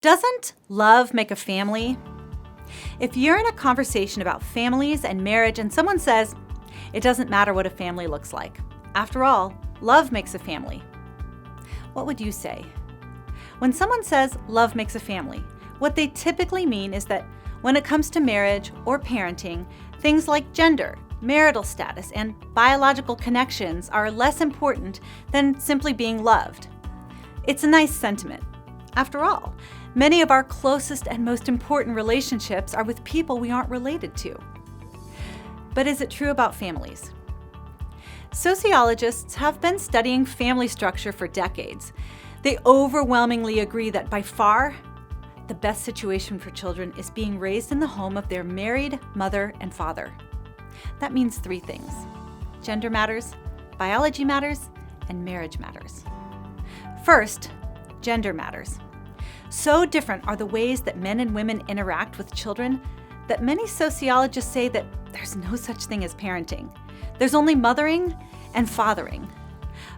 Doesn't love make a family? If you're in a conversation about families and marriage and someone says, it doesn't matter what a family looks like. After all, love makes a family. What would you say? When someone says love makes a family, what they typically mean is that when it comes to marriage or parenting, things like gender, marital status, and biological connections are less important than simply being loved. It's a nice sentiment. After all, many of our closest and most important relationships are with people we aren't related to. But is it true about families? Sociologists have been studying family structure for decades. They overwhelmingly agree that by far, the best situation for children is being raised in the home of their married mother and father. That means three things: gender matters, biology matters, and marriage matters. First, gender matters. So different are the ways that men and women interact with children that many sociologists say that there's no such thing as parenting. There's only mothering and fathering.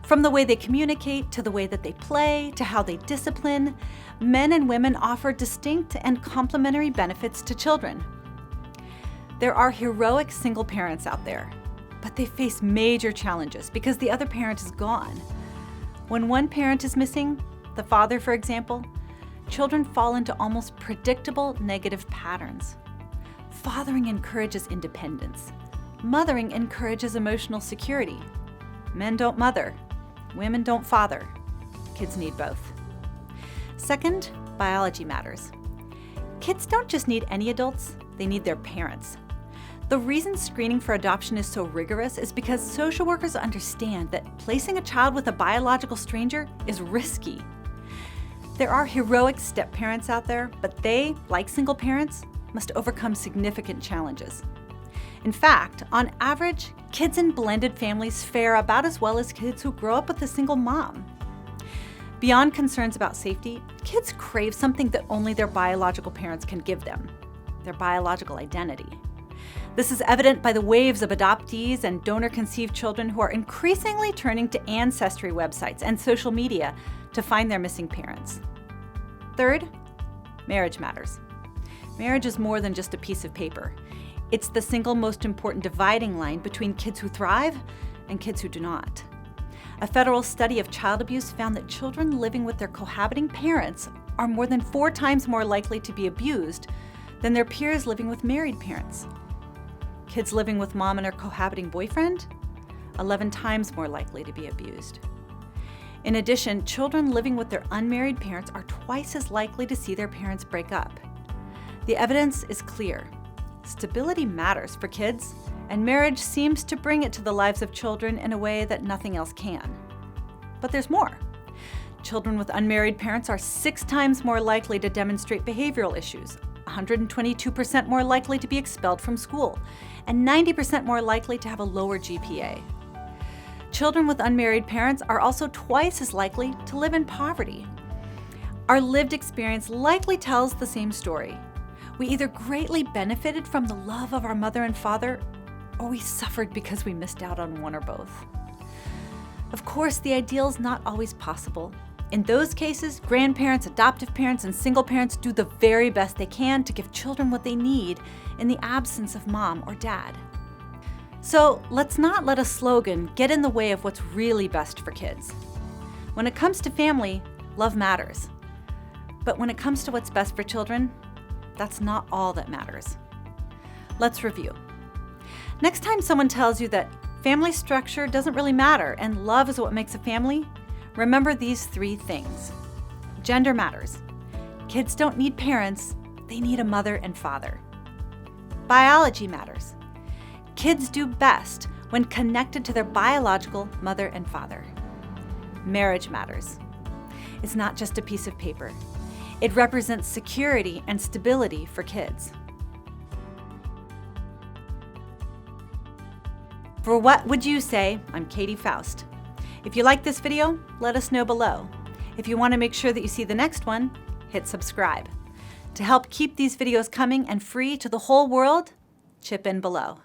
From the way they communicate, to the way that they play, to how they discipline, men and women offer distinct and complementary benefits to children. There are heroic single parents out there, but they face major challenges because the other parent is gone. When one parent is missing, the father, for example, children fall into almost predictable negative patterns. Fathering encourages independence. Mothering encourages emotional security. Men don't mother. Women don't father. Kids need both. Second, biology matters. Kids don't just need any adults, they need their parents. The reason screening for adoption is so rigorous is because social workers understand that placing a child with a biological stranger is risky. There are heroic step-parents out there, but they, like single parents, must overcome significant challenges. In fact, on average, kids in blended families fare about as well as kids who grow up with a single mom. Beyond concerns about safety, kids crave something that only their biological parents can give them: their biological identity. This is evident by the waves of adoptees and donor-conceived children who are increasingly turning to ancestry websites and social media to find their missing parents. Third, marriage matters. Marriage is more than just a piece of paper. It's the single most important dividing line between kids who thrive and kids who do not. A federal study of child abuse found that children living with their cohabiting parents are more than 4 times more likely to be abused than their peers living with married parents. Kids living with mom and her cohabiting boyfriend, 11 times more likely to be abused. In addition, children living with their unmarried parents are twice as likely to see their parents break up. The evidence is clear. Stability matters for kids, and marriage seems to bring it to the lives of children in a way that nothing else can. But there's more. Children with unmarried parents are 6 times more likely to demonstrate behavioral issues, 122% more likely to be expelled from school, and 90% more likely to have a lower GPA. Children with unmarried parents are also twice as likely to live in poverty. Our lived experience likely tells the same story. We either greatly benefited from the love of our mother and father, or we suffered because we missed out on one or both. Of course, the ideal is not always possible. In those cases, grandparents, adoptive parents, and single parents do the very best they can to give children what they need in the absence of mom or dad. So let's not let a slogan get in the way of what's really best for kids. When it comes to family, love matters. But when it comes to what's best for children, that's not all that matters. Let's review. Next time someone tells you that family structure doesn't really matter and love is what makes a family, remember these 3 things. Gender matters. Kids don't need parents, they need a mother and father. Biology matters. Kids do best when connected to their biological mother and father. Marriage matters. It's not just a piece of paper. It represents security and stability for kids. For What Would You Say? I'm Katie Faust. If you like this video, let us know below. If you want to make sure that you see the next one, hit subscribe. To help keep these videos coming and free to the whole world, chip in below.